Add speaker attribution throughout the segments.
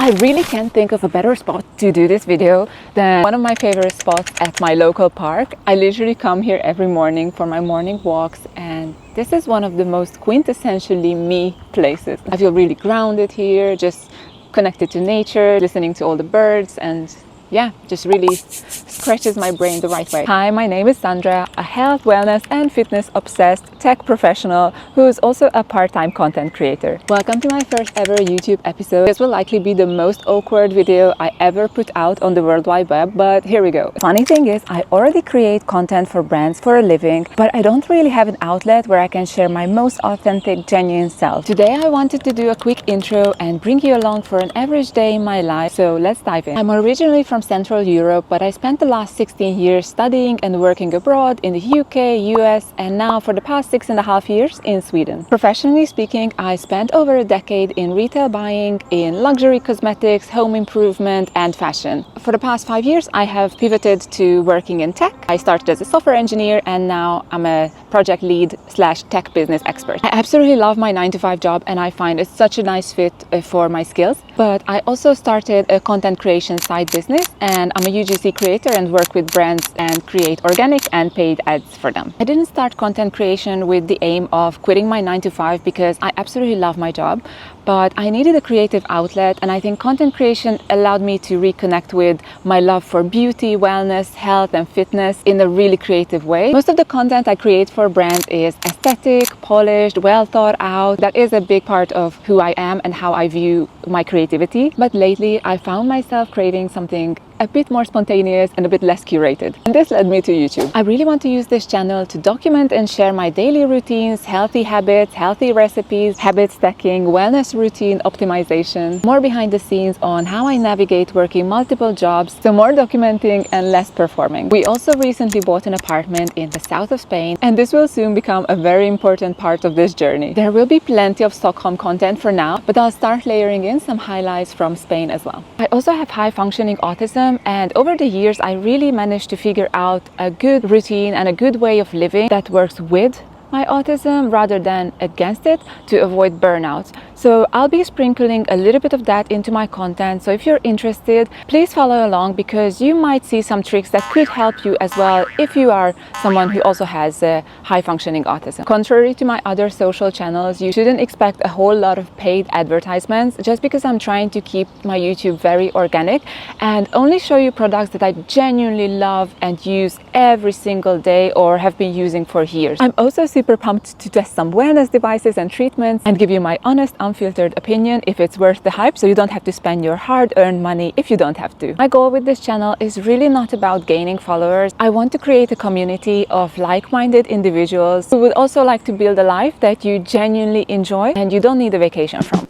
Speaker 1: I really can't think of a better spot to do this video than one of my favorite spots at my local park. I literally come here every morning for my morning walks, and this is one of the most quintessentially me places. I feel really grounded here, just connected to nature, listening to all the birds, and yeah, just really stretches my brain the right way. Hi, my name is Sandra, a health, wellness and fitness obsessed tech professional who is also a part-time content creator. Welcome to my first ever YouTube episode. This will likely be the most awkward video I ever put out on the World Wide Web, but here we go. Funny thing is, I already create content for brands for a living, but I don't really have an outlet where I can share my most authentic, genuine self. Today I wanted to do a quick intro and bring you along for an average day in my life, so let's dive in. I'm originally from Central Europe, but I spent the last 16 years studying and working abroad in the UK, US, and now for the past 6.5 years in Sweden. Professionally speaking, I spent over a decade in retail buying, in luxury cosmetics, home improvement, and fashion. For the past 5 years, I have pivoted to working in tech. I started as a software engineer, and now I'm a project lead / tech business expert. I absolutely love my 9-to-5 job, and I find it's such a nice fit for my skills. But I also started a content creation side business, and I'm a UGC creator and work with brands and create organic and paid ads for them. I didn't start content creation with the aim of quitting my 9-to-5 because I absolutely love my job, but I needed a creative outlet, and I think content creation allowed me to reconnect with my love for beauty, wellness, health and fitness in a really creative way. Most of the content I create for brands is aesthetic, polished, well thought out. That is a big part of who I am and how I view my creativity. But lately I found myself craving something a bit more spontaneous and a bit less curated. And this led me to YouTube. I really want to use this channel to document and share my daily routines, healthy habits, healthy recipes, habit stacking, wellness routine optimization, more behind the scenes on how I navigate working multiple jobs, so more documenting and less performing. We also recently bought an apartment in the south of Spain, and this will soon become a very important part of this journey. There will be plenty of Stockholm content for now, but I'll start layering in some highlights from Spain as well. I also have high functioning autism, and over the years I really managed to figure out a good routine and a good way of living that works with my autism rather than against it to avoid burnout. So I'll be sprinkling a little bit of that into my content. So if you're interested, please follow along, because you might see some tricks that could help you as well if you are someone who also has high functioning autism. Contrary to my other social channels, you shouldn't expect a whole lot of paid advertisements, just because I'm trying to keep my YouTube very organic and only show you products that I genuinely love and use every single day or have been using for years. I'm also super pumped to test some wellness devices and treatments and give you my honest, unfiltered opinion if it's worth the hype, so you don't have to spend your hard-earned money if you don't have to. My goal with this channel is really not about gaining followers. I want to create a community of like-minded individuals who would also like to build a life that you genuinely enjoy and you don't need a vacation from.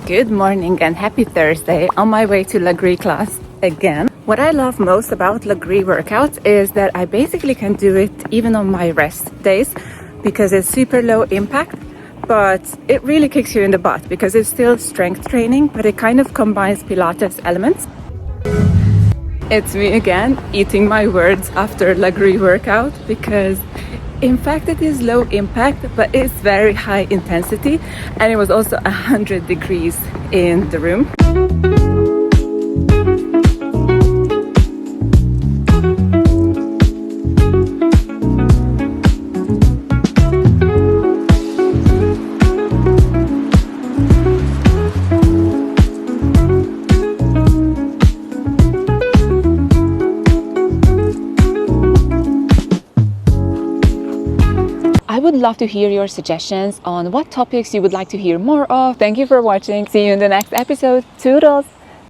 Speaker 1: Good morning and happy Thursday, on my way to Lagree class again. What I love most about Lagree workouts is that I basically can do it even on my rest days, because it's super low impact, but it really kicks you in the butt because it's still strength training, but it kind of combines Pilates elements. It's me again, eating my words after Lagree workout, because in fact it is low impact, but it's very high intensity, and it was also 100 degrees in the room. I would love to hear your suggestions on what topics you would like to hear more of. Thank you for watching. See you in the next episode. Toodles!